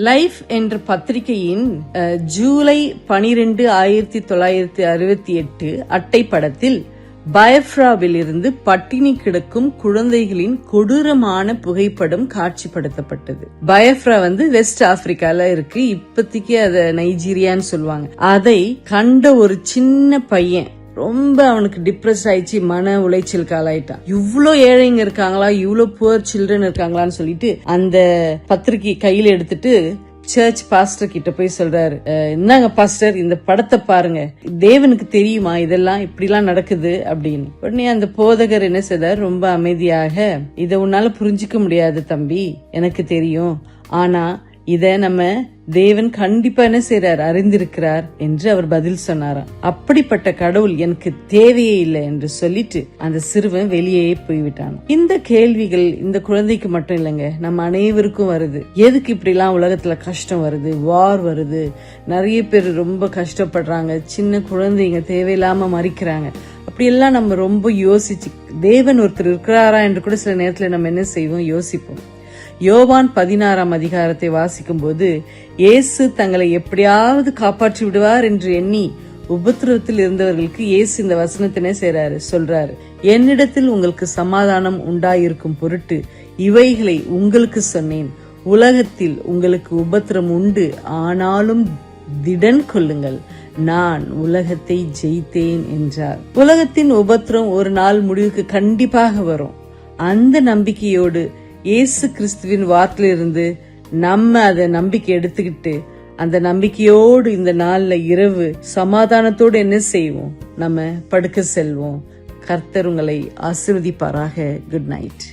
Life என்ற பத்திரிகையின் ஜூலை 12, 1968 அட்டைப்படத்தில் பயப்ராவில் இருந்து பட்டினி கிடக்கும் குழந்தைகளின் கொடூரமான புகைப்படம் காட்சிப்படுத்தப்பட்டது. பயப்ரா வெஸ்ட் ஆப்பிரிக்கால இருக்கு. இப்பத்திக்கு அத நைஜீரியான்னு சொல்லுவாங்க. அதை கண்ட ஒரு சின்ன பையன் ரொம்ப அவனுக்கு டிப்ரெஸ் ஆயிடுச்சு, மன உளைச்சல் காலாயிட்டான். இவ்ளோ ஏழைங்க இருக்காங்களா, இவ்ளோ புவர் சில்ட்ரன் இருக்காங்களான்னு சொல்லிட்டு அந்த பத்திரிகை கையில எடுத்துட்டு சர்ச் பாஸ்டர் கிட்ட போய் சொல்றாரு, என்னங்க பாஸ்டர், இந்த படத்தை பாருங்க, தேவனுக்கு தெரியுமா இதெல்லாம் இப்படிலாம் நடக்குது அப்படின்னு. உடனே அந்த போதகர் என்ன செய்தார், ரொம்ப அமைதியாக, இத உன்னால புரிஞ்சுக்க முடியாது தம்பி, எனக்கு தெரியும், ஆனா இத நம்ம தேவன் கண்டிப்பா என்ன செய்யறார், அறிந்திருக்கிறார் என்று அவர் பதில் சொன்னாராம். அப்படிப்பட்ட கடவுள் எனக்கு தேவையே இல்லை என்று சொல்லிட்டு அந்த சிறுவன் வெளியே போய்விட்டான். இந்த கேள்விகள் இந்த குழந்தைக்கு மட்டும் இல்லைங்க, நம்ம அனைவருக்கும் வருது. எதுக்கு இப்படி எல்லாம் உலகத்துல கஷ்டம் வருது, வார் வருது, நிறைய பேர் ரொம்ப கஷ்டப்படுறாங்க, சின்ன குழந்தைங்க தேவையில்லாம மறிக்கிறாங்க. அப்படியெல்லாம் நம்ம ரொம்ப யோசிச்சு, தேவன் ஒருத்தர் இருக்கிறாரா என்று கூட சில நேரத்துல நம்ம என்ன செய்வோம், யோசிப்போம். யோவான் 16 அதிகாரத்தை வாசிக்கும் போது, இயேசு தங்களை எப்படியாவது காப்பாற்றி விடுவார் என்று எண்ணி உபத்திரவத்தில் இருந்தவர்களுக்கு இயேசு இந்த வசனத்தினை சொல்றாரு, என்னிடத்தில் உங்களுக்கு சமாதானம் உண்டாயிருக்கும் பொருட்டு இவைகளை உங்களுக்கு சொன்னேன், உலகத்தில் உங்களுக்கு உபத்திரம் உண்டு, ஆனாலும் திடன் கொள்ளுங்கள், நான் உலகத்தை ஜெயித்தேன் என்றார். உலகத்தின் உபத்திரம் ஒரு நாள் முடிவுக்கு கண்டிப்பாக வரும். அந்த நம்பிக்கையோடு இயேசு கிறிஸ்துவின் வார்த்தையிலிருந்து நம்ம அதை நம்பிக்கை எடுத்துக்கிட்டு அந்த நம்பிக்கையோடு இந்த நாள்ல இரவு சமாதானத்தோடு என்ன செய்வோம், நம்ம படுக்க செல்வோம். கர்த்தர் உங்களை ஆசீர்வதிப்பாராக. Good night.